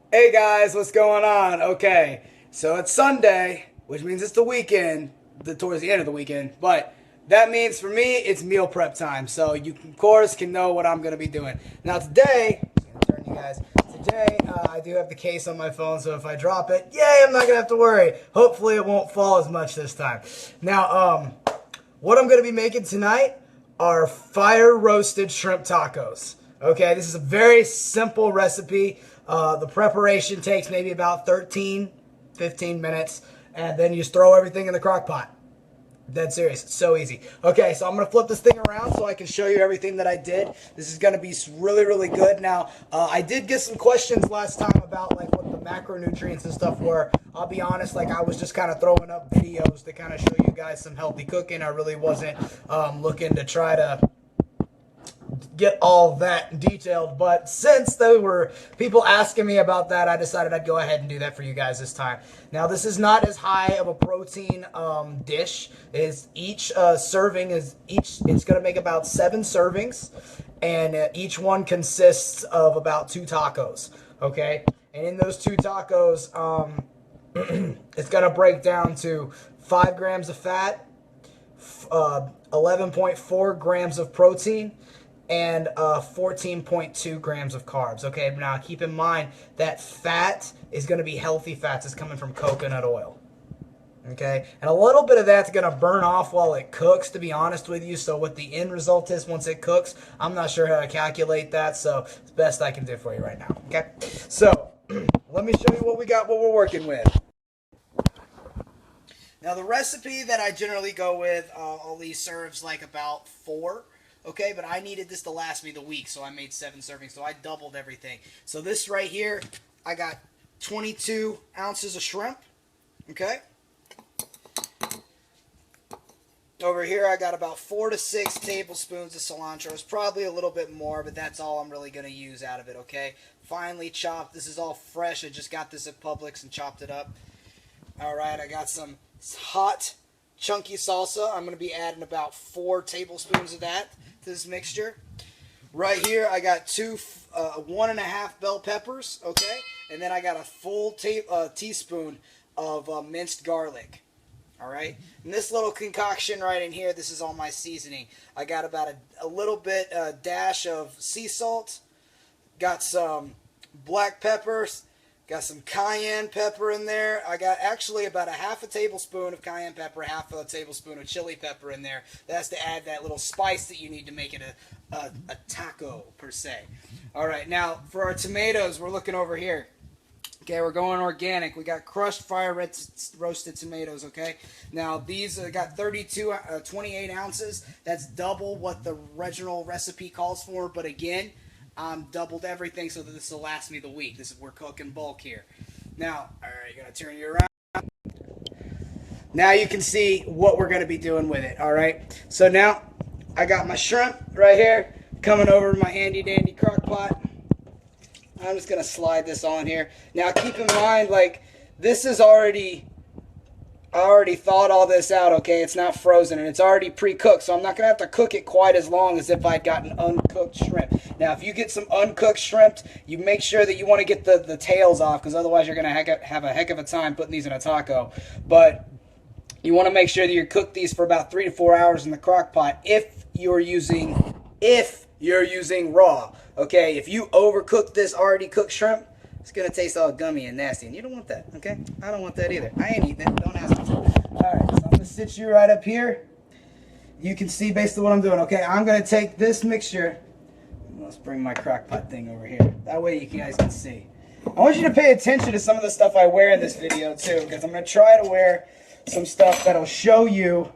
Hey guys, what's going on? Okay, so it's Sunday, which means it's the weekend, towards the end of the weekend, but that means for me, it's meal prep time. So you, of course, can know what I'm going to be doing. Now, today, I'm turn you guys. Today, I do have the case on my phone, so if I drop it, yay, I'm not going to have to worry. Hopefully, it won't fall as much this time. Now, what I'm going to be making tonight are fire roasted shrimp tacos. Okay, this is a very simple recipe. The preparation takes maybe about 13, 15 minutes, and then you just throw everything in the crock pot. Dead serious. It's so easy. Okay, so I'm going to flip this thing around so I can show you everything that I did. This is going to be really, really good. Now, I did get some questions last time about like what the macronutrients and stuff were. I'll be honest, like I was just kind of throwing up videos to kind of show you guys some healthy cooking. I really wasn't looking to try to get all that detailed, but since there were people asking me about that, I decided I'd go ahead and do that for you guys this time. Now, this is not as high of a protein dish. Is each serving is it's going to make about 7 servings, and each one consists of about 2 tacos. Okay, and in those 2 tacos, it's going to break down to 5 grams of fat, 11.4 grams of protein, and 14.2 grams of carbs. Okay, now keep in mind that fat is going to be healthy fats. It's coming from coconut oil. Okay, and a little bit of that's going to burn off while it cooks, to be honest with you. So what the end result is once it cooks, I'm not sure how to calculate that, so it's the best I can do for you right now. Okay, so let me show you what we got, what we're working with. Now, the recipe that I generally go with only serves like about 4. Okay, but I needed this to last me the week, so I made 7 servings. So I doubled everything. So this right here, I got 22 ounces of shrimp. Okay. Over here, I got about 4 to 6 tablespoons of cilantro. It's probably a little bit more, but that's all I'm really going to use out of it, okay? Finely chopped. This is all fresh. I just got this at Publix and chopped it up. All right, I got some hot, chunky salsa. I'm going to be adding about 4 tablespoons of that to this mixture. Right here, I got 1.5 bell peppers, okay? And then I got a full teaspoon of minced garlic. All right, and this little concoction right in here, this is all my seasoning. I got about a little bit, dash of sea salt, got some black peppers, got some cayenne pepper in there. I got actually about a half a tablespoon of cayenne pepper, half a tablespoon of chili pepper in there. That's to add that little spice that you need to make it a taco, per se. All right, now for our tomatoes, we're looking over here. Okay, we're going organic. We got crushed fire roasted tomatoes, okay? Now, these got 28 ounces. That's double what the original recipe calls for, but again, doubled everything so that this will last me the week. We're cooking bulk here. Now, all right, gonna turn you around. Now you can see what we're gonna be doing with it, all right? So now, I got my shrimp right here, coming over to my handy dandy crock pot. I'm just going to slide this on here. Now, keep in mind, like, this is I already thawed all this out, okay? It's not frozen, and it's already pre-cooked, so I'm not going to have to cook it quite as long as if I'd gotten uncooked shrimp. Now, if you get some uncooked shrimp, you make sure that you want to get the tails off, because otherwise you're going to have a heck of a time putting these in a taco. But you want to make sure that you cook these for about 3 to 4 hours in the crock pot if you're using raw. Okay, if you overcook this already cooked shrimp, it's going to taste all gummy and nasty, and you don't want that, okay? I don't want that either. I ain't eating it. Don't ask me to. All right, so I'm going to sit you right up here. You can see basically what I'm doing, okay? I'm going to take this mixture. Let's bring my crock pot thing over here. That way you guys can see. I want you to pay attention to some of the stuff I wear in this video, too, because I'm going to try to wear some stuff that'll show you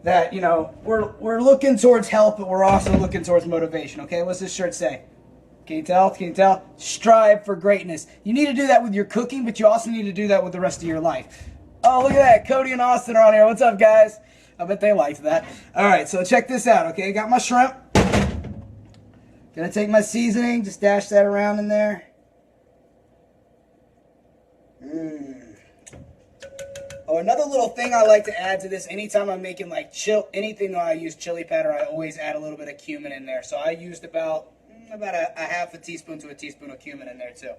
that, you know, we're looking towards health, but we're also looking towards motivation, okay? What's this shirt say? Can you tell? Can you tell? Strive for greatness. You need to do that with your cooking, but you also need to do that with the rest of your life. Oh, look at that. Cody and Austin are on here. What's up, guys? I bet they liked that. All right, so check this out, okay? Got my shrimp. Gonna take my seasoning, just dash that around in there. Oh, another little thing I like to add to this, anytime I'm making like anything that I use chili powder, I always add a little bit of cumin in there. So I used about a half a teaspoon to a teaspoon of cumin in there too.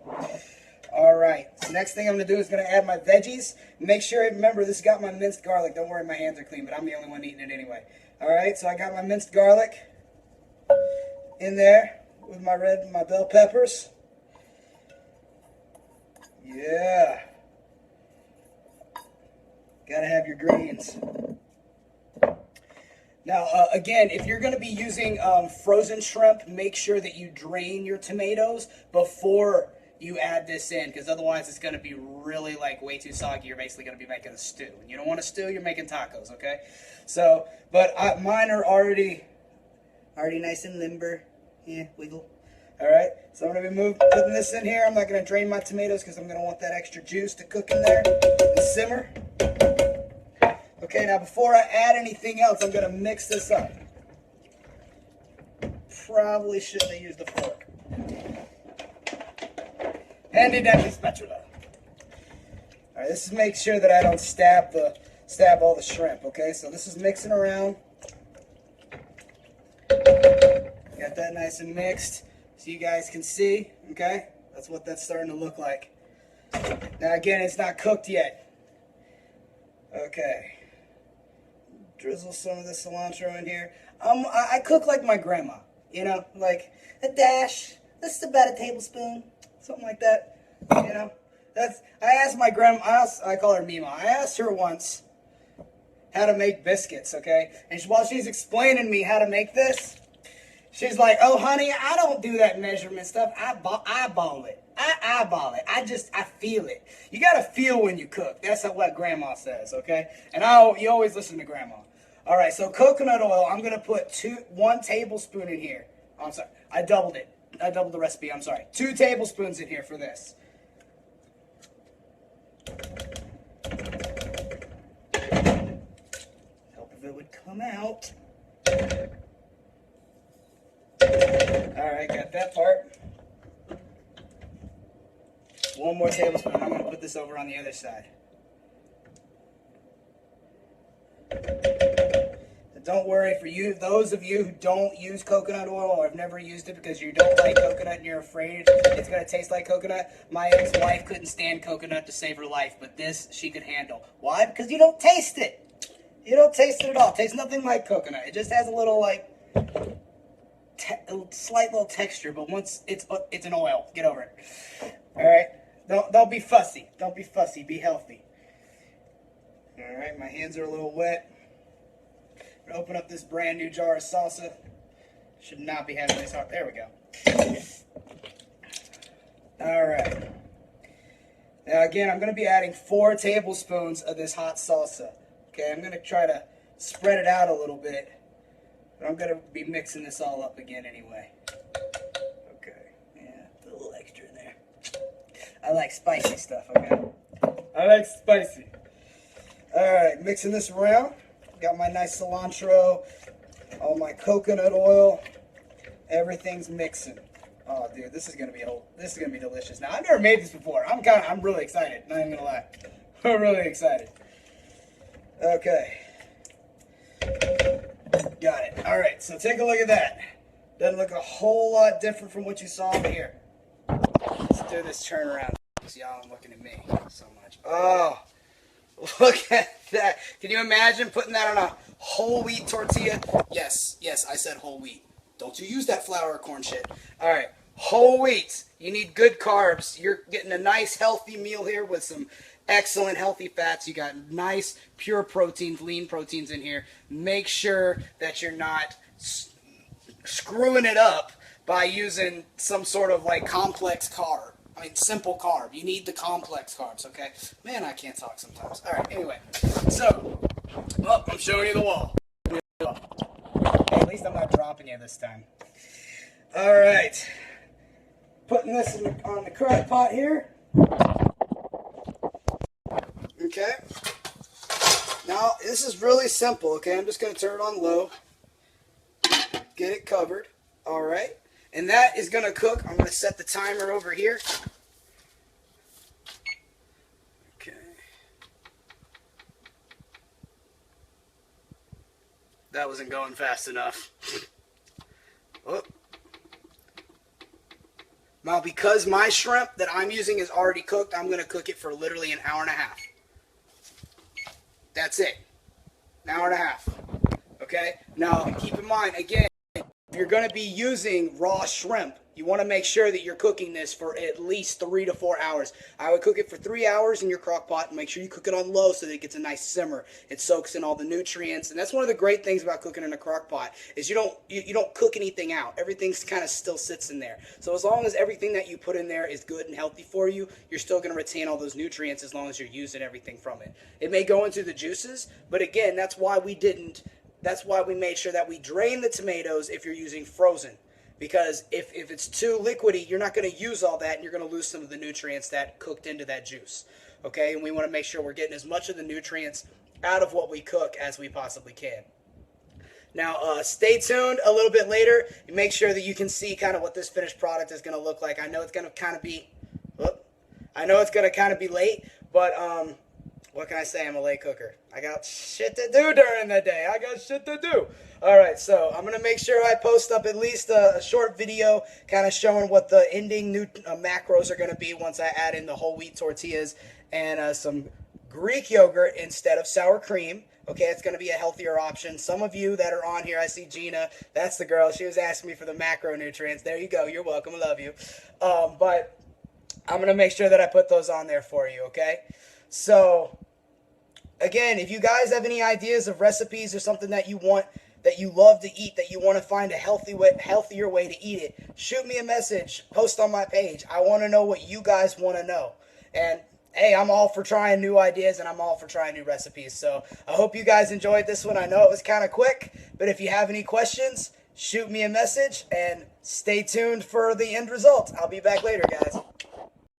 All right, so next thing I'm going to do is going to add my veggies. Make sure, remember, this got my minced garlic. Don't worry, my hands are clean, but I'm the only one eating it anyway. All right, so I got my minced garlic in there with my bell peppers. Yeah. Gotta have your greens. Now, again, if you're going to be using frozen shrimp, make sure that you drain your tomatoes before you add this in, because otherwise it's going to be really like way too soggy. You're basically going to be making a stew. And you don't want a stew, you're making tacos, okay? So, but mine are already nice and limber. Yeah, wiggle. All right, so I'm going to be putting this in here. I'm not going to drain my tomatoes because I'm going to want that extra juice to cook in there and simmer. Okay, now before I add anything else, I'm going to mix this up. Probably shouldn't have used a fork. Handy dandy spatula. All right, this is make sure that I don't stab all the shrimp. Okay, so this is mixing around. Got that nice and mixed, so you guys can see. Okay, that's what that's starting to look like. Now again, it's not cooked yet. Okay, drizzle some of the cilantro in here. I cook like my grandma. You know, like a dash. This is about a tablespoon. Something like that, you know. I asked my grandma. I call her Mima. I asked her once how to make biscuits, okay? And while she's explaining me how to make this, she's like, "Oh, honey, I don't do that measurement stuff. I eyeball it. I eyeball it. I feel it. You gotta feel when you cook. That's what Grandma says, okay? And you always listen to Grandma. All right. So coconut oil. I'm gonna put 1 tablespoon in here. Oh, I'm sorry. I doubled it. I doubled the recipe, I'm sorry. 2 tablespoons in here for this. Hope if it would come out. Alright, got that part. 1 more tablespoon. I'm going to put this over on the other side. Don't worry, for those of you who don't use coconut oil or have never used it because you don't like coconut and you're afraid it's going to taste like coconut. My ex-wife couldn't stand coconut to save her life, but this she could handle. Why? Because you don't taste it. You don't taste it at all. It tastes nothing like coconut. It just has a little, like, slight little texture, but once it's an oil. Get over it. All right? Don't be fussy. Don't be fussy. Be healthy. All right, my hands are a little wet. Open up this brand new jar of salsa. Should not be having this hard. There we go. All right. Now again, I'm going to be adding 4 tablespoons of this hot salsa. Okay, I'm going to try to spread it out a little bit, but I'm going to be mixing this all up again anyway. Okay, yeah, put a little extra in there. I like spicy stuff. Okay, I like spicy. All right, mixing this around. Got my nice cilantro, all my coconut oil. Everything's mixing. Oh, dude, this is gonna be delicious. Now, I've never made this before. I'm really excited. Not even gonna lie, I'm really excited. Okay, got it. All right, so take a look at that. Doesn't look a whole lot different from what you saw over here. Let's do this turnaround. See y'all looking at me so much. Oh. Look at that. Can you imagine putting that on a whole wheat tortilla? Yes, I said whole wheat. Don't you use that flour or corn shit. All right, whole wheat. You need good carbs. You're getting a nice healthy meal here with some excellent healthy fats. You got nice pure proteins, lean proteins in here. Make sure that you're not screwing it up by using some sort of like complex carb. I mean, simple carb. You need the complex carbs, okay? Man, I can't talk sometimes. All right, anyway. So, well, I'm showing you the wall. At least I'm not dropping you this time. All right. Putting this on the crock pot here. Okay. Now, this is really simple, okay? I'm just going to turn it on low. Get it covered. All right. And that is going to cook. I'm going to set the timer over here. Okay. That wasn't going fast enough. Oh. Now, because my shrimp that I'm using is already cooked, I'm going to cook it for literally an hour and a half. That's it. An hour and a half. Okay? Now, keep in mind, again, if you're going to be using raw shrimp, you want to make sure that you're cooking this for at least 3 to 4 hours. I would cook it for 3 hours in your crock pot and make sure you cook it on low so that it gets a nice simmer. It soaks in all the nutrients, and that's one of the great things about cooking in a crock pot is you don't cook anything out. Everything's kind of still sits in there. So as long as everything that you put in there is good and healthy for you, you're still going to retain all those nutrients as long as you're using everything from it. It may go into the juices, but again, that's why we made sure that we drain the tomatoes if you're using frozen. Because if it's too liquidy, you're not going to use all that, and you're going to lose some of the nutrients that cooked into that juice. Okay, and we want to make sure we're getting as much of the nutrients out of what we cook as we possibly can. Now, stay tuned a little bit later and make sure that you can see kind of what this finished product is going to look like. I know it's going to kind of be, late, but what can I say? I'm a late cooker. I got shit to do during the day. All right, so I'm going to make sure I post up at least a short video kind of showing what the ending new macros are going to be once I add in the whole wheat tortillas and some Greek yogurt instead of sour cream. Okay, it's going to be a healthier option. Some of you that are on here, I see Gina. That's the girl. She was asking me for the macronutrients. There you go. You're welcome. I love you. But I'm going to make sure that I put those on there for you, okay? So, again, if you guys have any ideas of recipes or something that you want, that you love to eat, that you want to find a healthier way to eat it, shoot me a message, post on my page. I want to know what you guys want to know. And, hey, I'm all for trying new ideas, and I'm all for trying new recipes. So I hope you guys enjoyed this one. I know it was kind of quick, but if you have any questions, shoot me a message, and stay tuned for the end result. I'll be back later, guys.